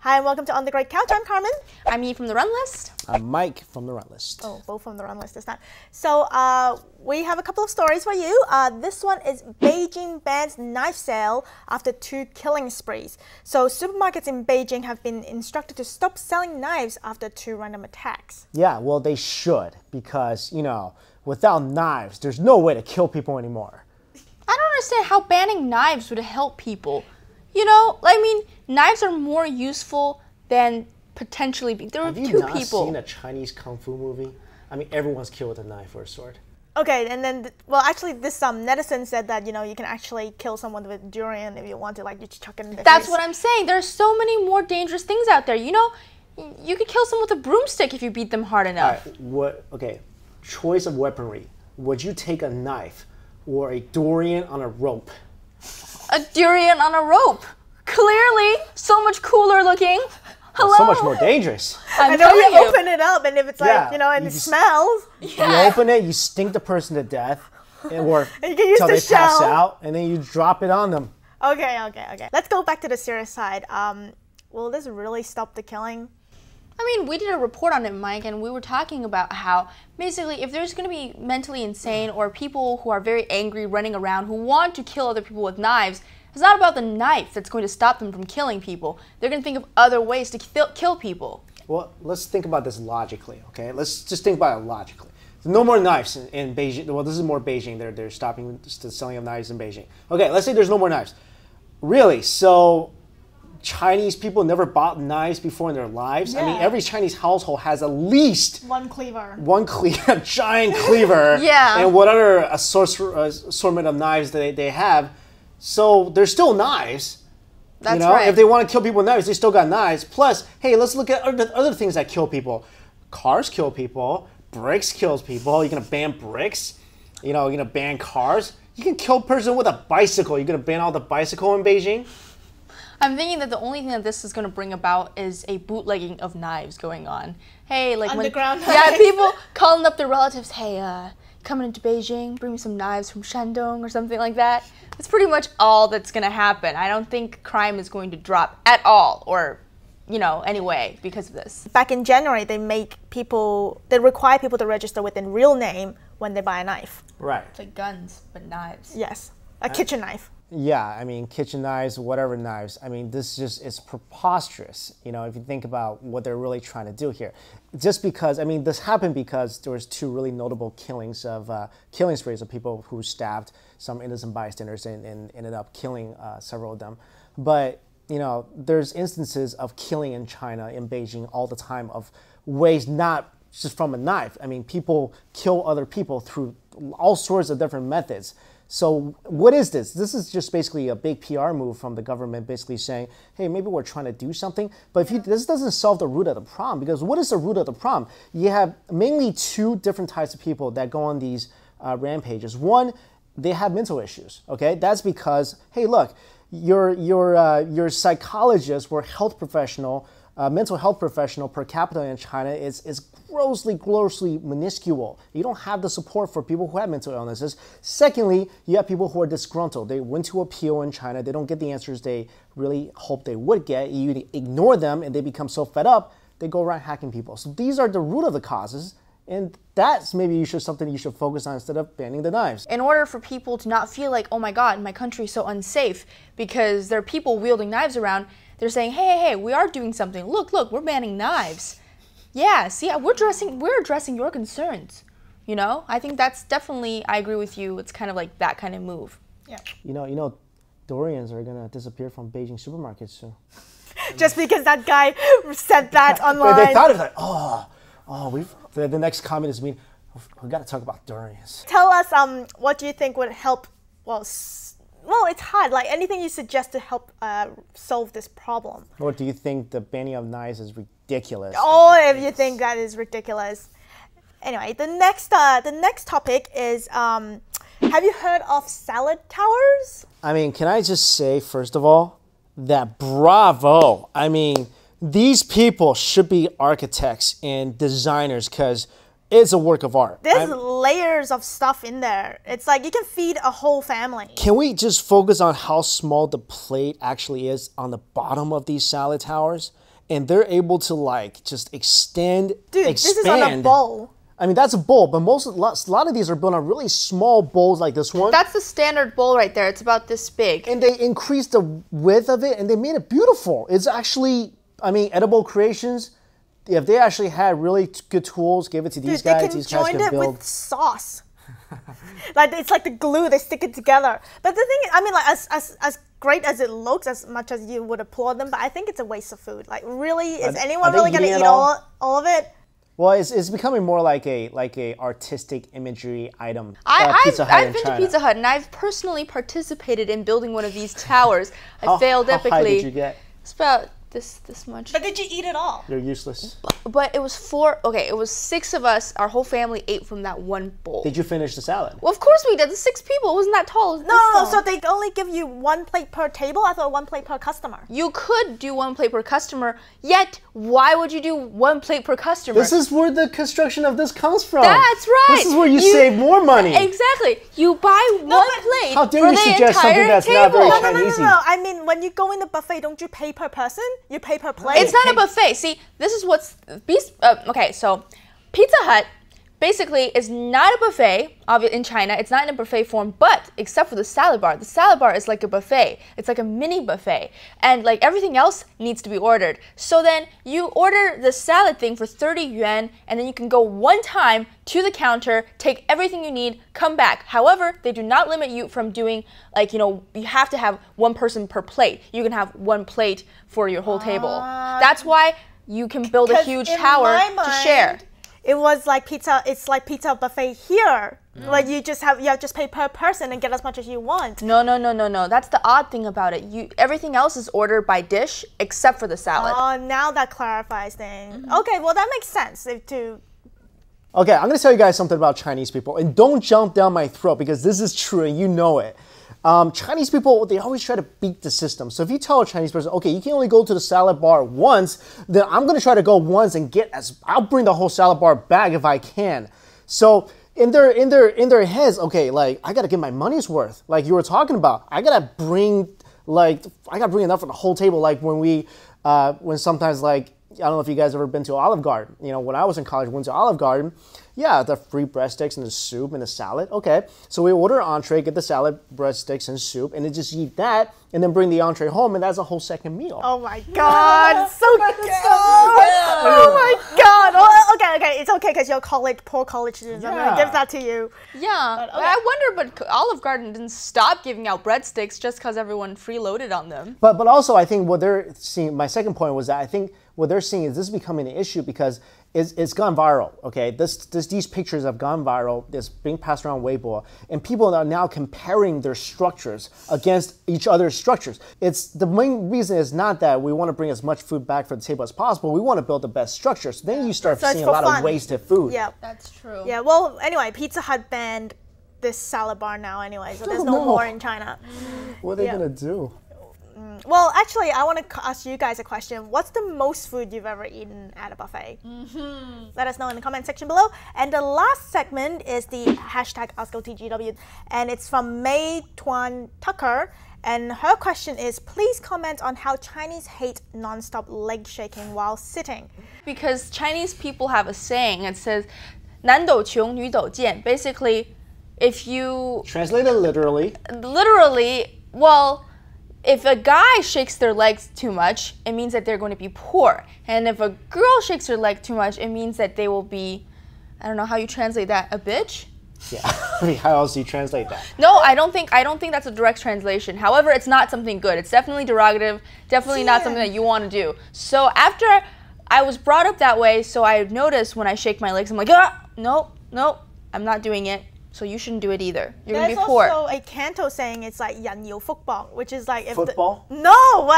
Hi, and welcome to On the Great Couch. I'm Carmen. I'm Yi from the Run List. I'm Mike from the Run List. Oh, both from the Run List this time. So we have a couple of stories for you. This one is Beijing bans knife sale after 2 killing sprees. So supermarkets in Beijing have been instructed to stop selling knives after 2 random attacks. Yeah, well, they should, because, without knives, there's no way to kill people anymore. I don't understand how banning knives would help people. Knives are more useful than potentially there were 2 people. Have you not seen a Chinese kung fu movie? Everyone's killed with a knife or a sword. Okay, and then, actually, this netizen said that, you can actually kill someone with durian if you want to, you chuck it in their face. That's what I'm saying. There's so many more dangerous things out there. You could kill someone with a broomstick if you beat them hard enough. Okay, choice of weaponry. Would you take a knife or a durian on a rope? A durian on a rope. Clearly, so much cooler looking. Hello? Well, so much more dangerous. I know you open it up, and if it's and it smells. You open it, you stink the person to death, or you can use until the they pass shell. out, and then you drop it on them. Okay. Let's go back to the serious side. Will this really stop the killing? We did a report on it, Mike, and we were talking about how basically if there's going to be mentally insane or people who are very angry running around who want to kill other people with knives, it's not about the knife that's going to stop them from killing people. They're going to think of other ways to kill people. Well, let's think about this logically, okay? Let's just think about it logically. No more knives in Beijing. Well, this is more Beijing. They're stopping the selling of knives in Beijing. Okay, let's say there's no more knives. Really? So Chinese people never bought knives before in their lives? Yeah. Every Chinese household has at least one cleaver. A giant cleaver. Yeah. And what other assortment of knives they have. So there's still knives. That's right. If they want to kill people with knives, they still got knives. Plus, hey, let's look at other things that kill people. Cars kill people. Bricks kills people. You're going to ban bricks. You're going to ban cars. You can kill a person with a bicycle. You're going to ban all the bicycle in Beijing? I'm thinking that the only thing that this is going to bring about is a bootlegging of knives going on. Hey, underground knives. Yeah, people calling up their relatives, hey, coming into Beijing, bring me some knives from Shandong or something like that. That's pretty much all that's going to happen. I don't think crime is going to drop at all or, anyway, because of this. Back in January, they require people to register with their real name when they buy a knife. Right. It's like guns, but knives. Yes, a kitchen knife. Yeah, kitchen knives, whatever knives. This it's preposterous, if you think about what they're really trying to do here. Just because, this happened because there was 2 really notable killing sprees of people who stabbed some innocent bystanders and ended up killing several of them. But, there's instances of killing in China, in Beijing, all the time of ways not just from a knife. People kill other people through all sorts of different methods. So what is this? This is just basically a big PR move from the government, basically saying, hey, maybe we're trying to do something. But this doesn't solve the root of the problem, because what is the root of the problem? You have mainly 2 different types of people that go on these rampages. One, they have mental issues. Okay, that's because, hey, look, your psychologist or health professional, mental health professional per capita in China is grossly minuscule. You don't have the support for people who have mental illnesses. Secondly, you have people who are disgruntled. They went to appeal in China. They don't get the answers they really hope they would get. You ignore them and they become so fed up, they go around hacking people. So these are the root of the causes. And that's maybe something you should focus on instead of banning the knives. In order for people to not feel like, oh my God, my country is so unsafe because there are people wielding knives around, they're saying, hey, we are doing something. Look, we're banning knives. Yeah, see, we're addressing your concerns. I think that's definitely, I agree with you. It's kind of like that kind of move. Yeah. Durians are going to disappear from Beijing supermarkets soon. Just because that guy said that online. They thought it was like, the next comment is we got to talk about durians. Tell us, what do you think would help? Well, it's hard. Anything you suggest to help solve this problem. Or do you think the banning of knives is ridiculous? Oh, if you think that is ridiculous. Anyway, the next topic is, have you heard of salad towers? Can I just say, first of all, that bravo. These people should be architects and designers because it's a work of art. There's layers of stuff in there. It's like you can feed a whole family. Can we just focus on how small the plate actually is on the bottom of these salad towers? and they're able to like just extend, Dude, expand. this is on a bowl. I mean, that's a bowl, but a lot of these are built on really small bowls like this one. That's the standard bowl right there. It's about this big. And they increased the width of it, and they made it beautiful. It's actually, I mean, Edible Creations, if they actually had really good tools, give it to these guys, these guys can join it build. with sauce. Like it's like the glue, they stick it together. But the thing is, I mean, like as great as it looks, as much as you would applaud them, but I think it's a waste of food. Like really, is anyone really gonna eat all of it? Well, it's becoming more like a artistic imagery item. I've been to Pizza Hut, and I've personally participated in building one of these towers. I failed epically. How high did you get? It's about this much. But did you eat it all? You're useless. But it was it was 6 of us. Our whole family ate from that one bowl. Did you finish the salad? Well, of course we did. The 6 people. It wasn't that tall. No, so they only give you 1 plate per table? I thought 1 plate per customer. You could do 1 plate per customer, yet why would you do 1 plate per customer? This is where the construction of this comes from. That's right. This is where you save more money. Exactly. You buy 1 plate. How dare you suggest something that's not very Chinese? No. I mean, when you go in the buffet, don't you pay per person? You pay per plate. It's not a buffet. See, this is what's okay. So, Pizza Hut basically is not a buffet. In China, it's not in a buffet form, but except for the salad bar. The salad bar is like a buffet. It's like a mini buffet, and like everything else needs to be ordered. So then you order the salad thing for 30 yuan, and then you can go 1 time to the counter, take everything you need, come back. However, they do not limit you from doing you have to have 1 person per plate. You can have 1 plate for your whole table. That's why you can build a huge tower to share. It was like pizza. It's like pizza buffet here. Like you just pay per person and get as much as you want. No. That's the odd thing about it. Everything else is ordered by dish except for the salad. Oh, now that clarifies things. Okay, well that makes sense. Okay, I'm gonna tell you guys something about Chinese people, and don't jump down my throat because this is true and you know it. Chinese people, they always try to beat the system. So if you tell a Chinese person, okay, you can only go to the salad bar once, then I'm gonna try to go once and I'll bring the whole salad bar back if I can. So in their heads, okay, like I gotta get my money's worth, like you were talking about. I gotta bring enough for the whole table. Like when sometimes like, I don't know if you guys ever been to Olive Garden. You know, when I was in college, went to Olive Garden. Yeah, the free breadsticks and the soup and the salad. Okay, so we order an entree, get the salad, breadsticks, and soup, and then just eat that, and then bring the entree home, and that's a whole second meal. Oh my God, so good. Oh my God. Oh, okay, it's okay because you're poor college students. I'm gonna give that to you. Yeah, okay. I wonder, but Olive Garden didn't stop giving out breadsticks just because everyone freeloaded on them. But also, I think what they're seeing. My second point was that I think what they're seeing is this is becoming an issue because it's gone viral, okay? These pictures have gone viral. It's being passed around Weibo, and people are now comparing their structures against each other's structures. The main reason is not that we want to bring as much food back for the table as possible. We want to build the best structure. So then you start seeing a lot of wasted food. Yeah, that's true. Yeah, well, anyway, Pizza Hut banned this salad bar now anyway, so there's no more in China. What are they gonna do? Well, actually, I want to ask you guys a question. What's the most food you've ever eaten at a buffet? Let us know in the comment section below. And the last segment is the hashtag AskOTGW, and it's from May Tuan Tucker. And her question is, please comment on how Chinese hate non-stop leg shaking while sitting. Because Chinese people have a saying, it says, 男斗穷,女斗贱. Basically, if you... Translate it literally. Well... If a guy shakes their legs too much, it means that they're going to be poor. And if a girl shakes her leg too much, it means that they will be, I don't know how you translate that, a bitch? Yeah, I mean, how else do you translate that? No, I don't think that's a direct translation. However, it's not something good. It's definitely derogative, definitely not something that you want to do. So after I was brought up that way, so I noticed when I shake my legs, I'm like, nope, I'm not doing it. So you shouldn't do it either. You're going to be poor. There's also a Canto saying, it's like 人有福報, which is like... if football? No!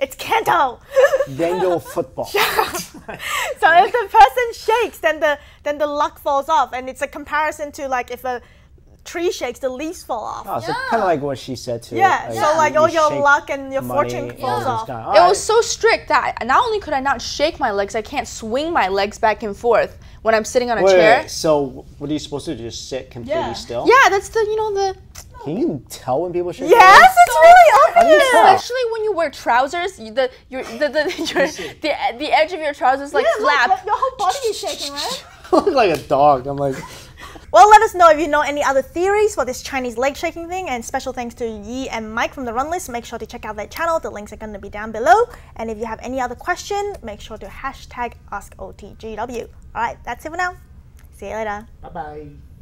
It's Canto! 人有football. So if the person shakes, then the luck falls off. And it's a comparison to like if a tree shakes, the leaves fall off. Oh, so kind of like what she said too. Yeah, so like all your luck and your fortune falls off. It was so strict that not only could I not shake my legs, I can't swing my legs back and forth when I'm sitting on a chair. Wait, so what are you supposed to do? Just sit completely still? Yeah, that's the Can you tell when people shake? Yes, it's really How do you obvious. tell? Especially when you wear trousers, the edge of your trousers like flap. Like your whole body is shaking, right? I look like a dog. I'm like, Well, let us know if you know any other theories for this Chinese leg shaking thing. And special thanks to Yi and Mike from the Run List. Make sure to check out their channel. The links are going to be down below. And if you have any other question, make sure to hashtag AskOTGW. All right, that's it for now. See you later. bye bye.